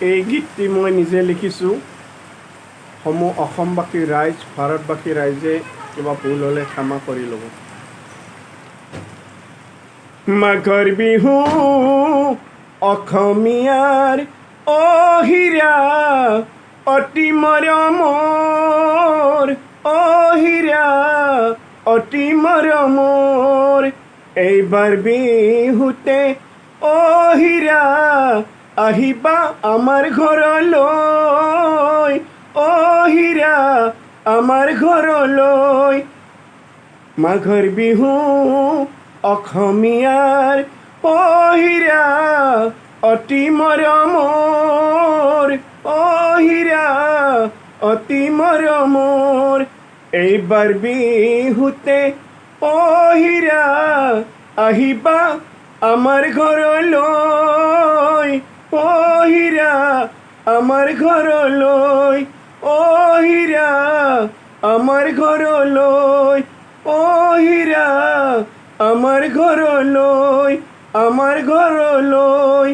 এই গীতটি মই নিজে লিখিছোঁ। সমূহ অসমবাসী ৰাইজ, ভাৰতবাসী ৰাইজে কিবা ভুল হ'লে ক্ষমা কৰি ল'ব। মাঘৰ বিহু অসমীয়াৰ অহিৰা অতি মৰমৰ, অহিৰা অতি মৰমৰ। এইবাৰ বিহুতে অহিৰা আহিবা আমাৰ ঘৰলৈ, অহিৰা আমাৰ ঘৰলৈ। মাঘৰ বিহু অসমীয়াৰ অহিৰা অতি মৰমৰ, অহিৰা অতি মৰমৰ। এইবাৰ বিহুতে অহিৰা আহিবা আমাৰ ঘৰলৈ, অহিৰা আমাৰ ঘৰলৈ, অহিৰা আমাৰ ঘৰলৈ, অহিৰা আমাৰ ঘৰলৈ, আমাৰ ঘৰলৈ।